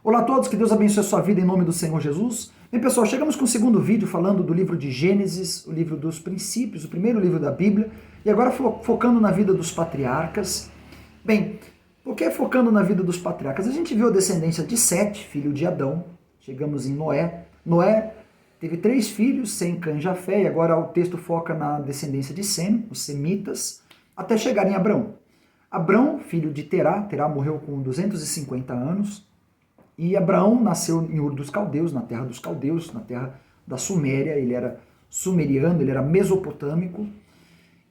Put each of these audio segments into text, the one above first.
Olá a todos, que Deus abençoe a sua vida em nome do Senhor Jesus. Bem, pessoal, chegamos com o segundo vídeo falando do livro de Gênesis, o livro dos princípios, o primeiro livro da Bíblia, e agora focando na vida dos patriarcas. Bem, por que focando na vida dos patriarcas? A gente viu a descendência de Sete, filho de Adão, chegamos em Noé. Noé teve 3 filhos, Sem, Cã e Jafé, e agora o texto foca na descendência de Sem, os semitas, até chegar em Abrão. Abrão, filho de Terá, Terá morreu com 250 anos, e Abraão nasceu em Ur dos Caldeus, na terra dos caldeus, na terra da Suméria. Ele era sumeriano, ele era mesopotâmico.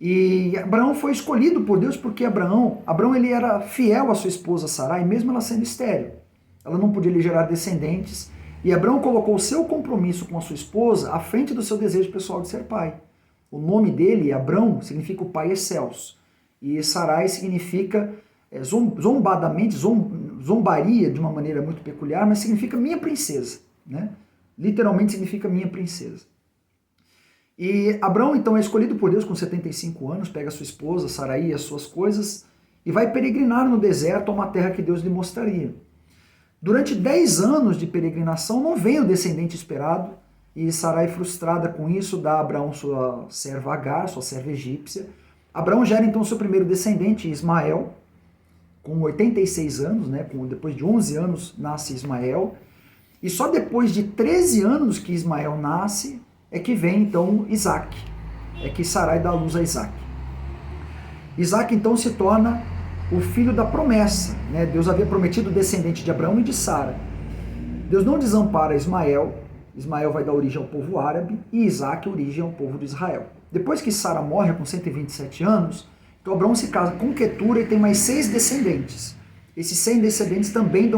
E Abraão foi escolhido por Deus porque Abraão ele era fiel à sua esposa Sarai, mesmo ela sendo estéril. Ela não podia lhe gerar descendentes. E Abraão colocou o seu compromisso com a sua esposa à frente do seu desejo pessoal de ser pai. O nome dele, Abrão, significa o pai excelso. E Sarai significa zombadamente, zombaria de uma maneira muito peculiar, mas significa minha princesa, né? Literalmente significa minha princesa. E Abrão então é escolhido por Deus com 75 anos, pega sua esposa, Sarai e as suas coisas, e vai peregrinar no deserto a uma terra que Deus lhe mostraria. Durante 10 anos de peregrinação não vem o descendente esperado, e Sarai, frustrada com isso, dá a Abrão sua serva Agar, sua serva egípcia. Abrão gera então seu primeiro descendente, Ismael, com 86 anos, né? Depois de 11 anos nasce Ismael, e só depois de 13 anos que Ismael nasce é que vem então Isaac, é que Sarai dá luz a Isaac. Isaac então se torna o filho da promessa, né? Deus havia prometido o descendente de Abraão e de Sara. Deus não desampara Ismael, Ismael vai dar origem ao povo árabe e Isaac origem ao povo de Israel. Depois que Sara morre com 127 anos, então Abraão se casa com Quetura e tem mais 6 descendentes. Esses 100 descendentes também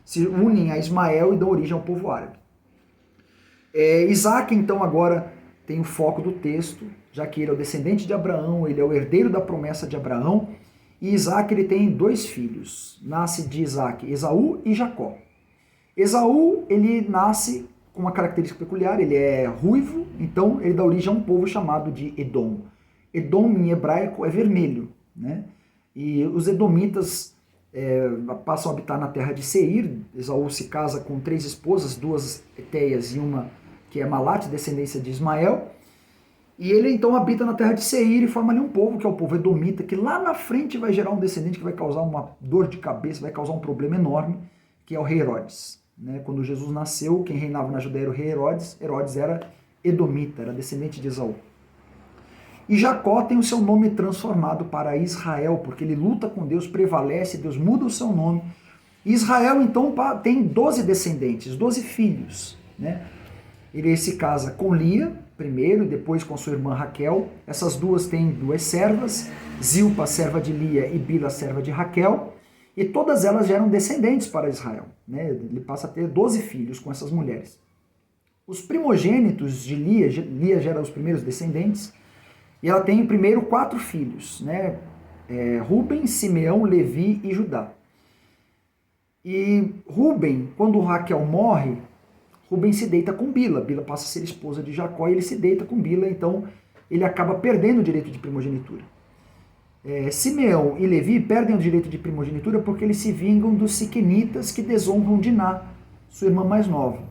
se unem a Ismael e dão origem ao povo árabe. Isaac então agora tem o foco do texto, já que ele é o descendente de Abraão, ele é o herdeiro da promessa de Abraão, e Isaac ele tem 2 filhos. Nasce de Isaac Esaú e Jacó. Esaú ele nasce com uma característica peculiar, ele é ruivo, então ele dá origem a um povo chamado de Edom. Edom em hebraico é vermelho, né? E os edomitas passam a habitar na terra de Seir. Esaú se casa com 3 esposas, 2 eteias e uma que é Malate, descendência de Ismael. E ele então habita na terra de Seir e forma ali um povo, que é o povo edomita, que lá na frente vai gerar um descendente que vai causar uma dor de cabeça, vai causar um problema enorme, que é o rei Herodes, né? Quando Jesus nasceu, quem reinava na Judéia era o rei Herodes. Herodes era edomita, era descendente de Esaú. E Jacó tem o seu nome transformado para Israel, porque ele luta com Deus, prevalece, Deus muda o seu nome. E Israel, então, tem 12 descendentes, 12 filhos, né? Ele se casa com Lia, primeiro, depois com sua irmã Raquel. Essas duas têm 2 servas, Zilpa, serva de Lia, e Bila, serva de Raquel. E todas elas geram descendentes para Israel, né? Ele passa a ter 12 filhos com essas mulheres. Os primogênitos de Lia, Lia gera os primeiros descendentes, e ela tem primeiro 4 filhos, né? Ruben, Simeão, Levi e Judá. E Ruben, quando Raquel morre, Ruben se deita com Bila. Bila passa a ser esposa de Jacó e ele se deita com Bila, então ele acaba perdendo o direito de primogenitura. Simeão e Levi perdem o direito de primogenitura porque eles se vingam dos siquenitas que desonram Diná, sua irmã mais nova.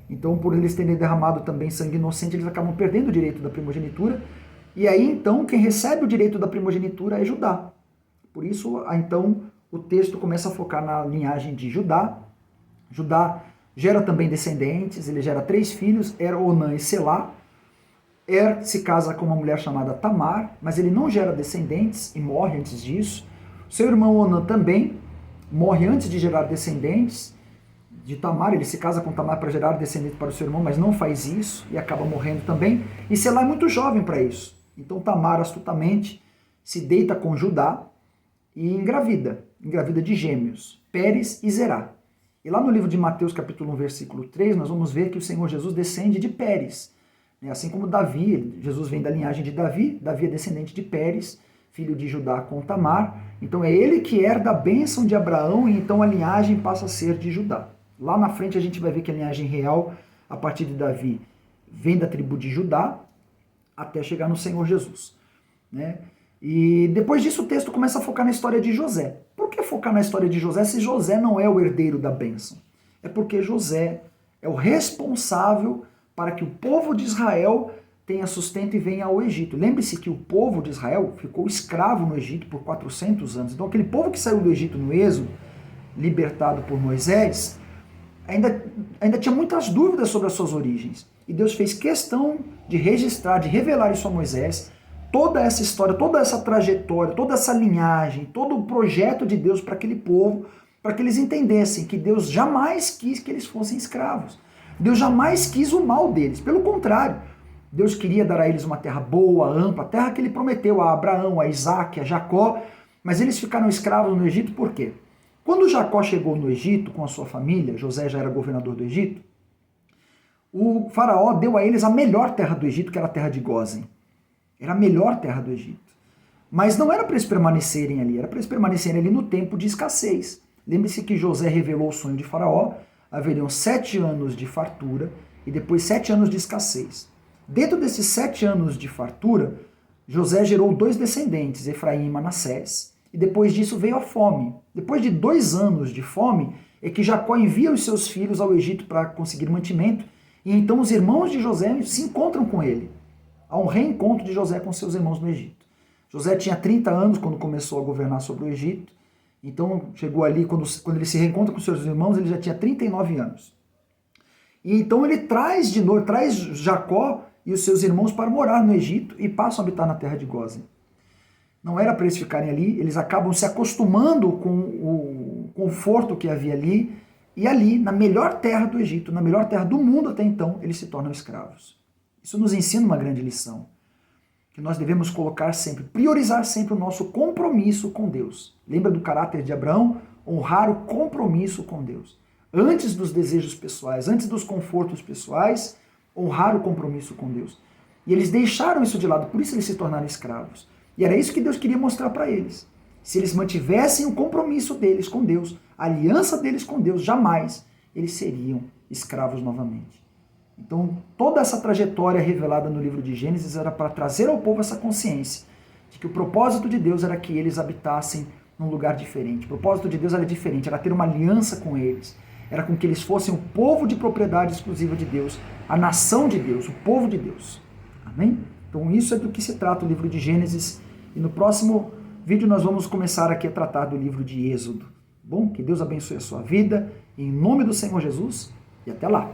Então, por eles terem derramado também sangue inocente, eles acabam perdendo o direito da primogenitura. E aí, então, quem recebe o direito da primogenitura é Judá. Por isso, então, o texto começa a focar na linhagem de Judá. Judá gera também descendentes, ele gera 3 filhos, Onã e Selá. Se casa com uma mulher chamada Tamar, mas ele não gera descendentes e morre antes disso. Seu irmão Onã também morre antes de gerar descendentes de Tamar. Ele se casa com Tamar para gerar descendentes para o seu irmão, mas não faz isso e acaba morrendo também. E Selá é muito jovem para isso. Então Tamar astutamente se deita com Judá e engravida de gêmeos, Pérez e Zerá. E lá no livro de Mateus capítulo 1, versículo 3, nós vamos ver que o Senhor Jesus descende de Pérez. Assim como Davi, Jesus vem da linhagem de Davi, Davi é descendente de Pérez, filho de Judá com Tamar. Então é ele que herda a bênção de Abraão e então a linhagem passa a ser de Judá. Lá na frente a gente vai ver que a linhagem real, a partir de Davi, vem da tribo de Judá, até chegar no Senhor Jesus, né? E depois disso o texto começa a focar na história de José. Por que focar na história de José se José não é o herdeiro da bênção? É porque José é o responsável para que o povo de Israel tenha sustento e venha ao Egito. Lembre-se que o povo de Israel ficou escravo no Egito por 400 anos. Então aquele povo que saiu do Egito no Êxodo, libertado por Moisés, ainda tinha muitas dúvidas sobre as suas origens. E Deus fez questão de registrar, de revelar isso a Moisés, toda essa história, toda essa trajetória, toda essa linhagem, todo o projeto de Deus para aquele povo, para que eles entendessem que Deus jamais quis que eles fossem escravos. Deus jamais quis o mal deles. Pelo contrário, Deus queria dar a eles uma terra boa, ampla, a terra que ele prometeu a Abraão, a Isaac, a Jacó, mas eles ficaram escravos no Egito por quê? Quando Jacó chegou no Egito com a sua família, José já era governador do Egito, o faraó deu a eles a melhor terra do Egito, que era a terra de Gósen. Era a melhor terra do Egito. Mas não era para eles permanecerem ali, era para eles permanecerem ali no tempo de escassez. Lembre-se que José revelou o sonho de faraó, haveriam 7 anos de fartura e depois 7 anos de escassez. Dentro desses 7 anos de fartura, José gerou 2 descendentes, Efraim e Manassés, e depois disso veio a fome. Depois de 2 anos de fome, é que Jacó envia os seus filhos ao Egito para conseguir mantimento, e então os irmãos de José se encontram com ele. Há um reencontro de José com seus irmãos no Egito. José tinha 30 anos quando começou a governar sobre o Egito, então chegou ali, quando ele se reencontra com seus irmãos, ele já tinha 39 anos. E então ele traz Jacó e os seus irmãos para morar no Egito e passam a habitar na terra de Gósen. Não era para eles ficarem ali, eles acabam se acostumando com o conforto que havia ali, e ali, na melhor terra do Egito, na melhor terra do mundo até então, eles se tornam escravos. Isso nos ensina uma grande lição, que nós devemos colocar sempre, priorizar sempre o nosso compromisso com Deus. Lembra do caráter de Abraão? Honrar o compromisso com Deus. Antes dos desejos pessoais, antes dos confortos pessoais, honrar o compromisso com Deus. E eles deixaram isso de lado, por isso eles se tornaram escravos. E era isso que Deus queria mostrar para eles. Se eles mantivessem o compromisso deles com Deus, a aliança deles com Deus, jamais eles seriam escravos novamente. Então, toda essa trajetória revelada no livro de Gênesis era para trazer ao povo essa consciência de que o propósito de Deus era que eles habitassem num lugar diferente. O propósito de Deus era diferente, era ter uma aliança com eles. Era com que eles fossem o povo de propriedade exclusiva de Deus, a nação de Deus, o povo de Deus. Amém? Então, isso é do que se trata o livro de Gênesis. E no próximo vídeo nós vamos começar aqui a tratar do livro de Êxodo. Bom, que Deus abençoe a sua vida, em nome do Senhor Jesus, e até lá.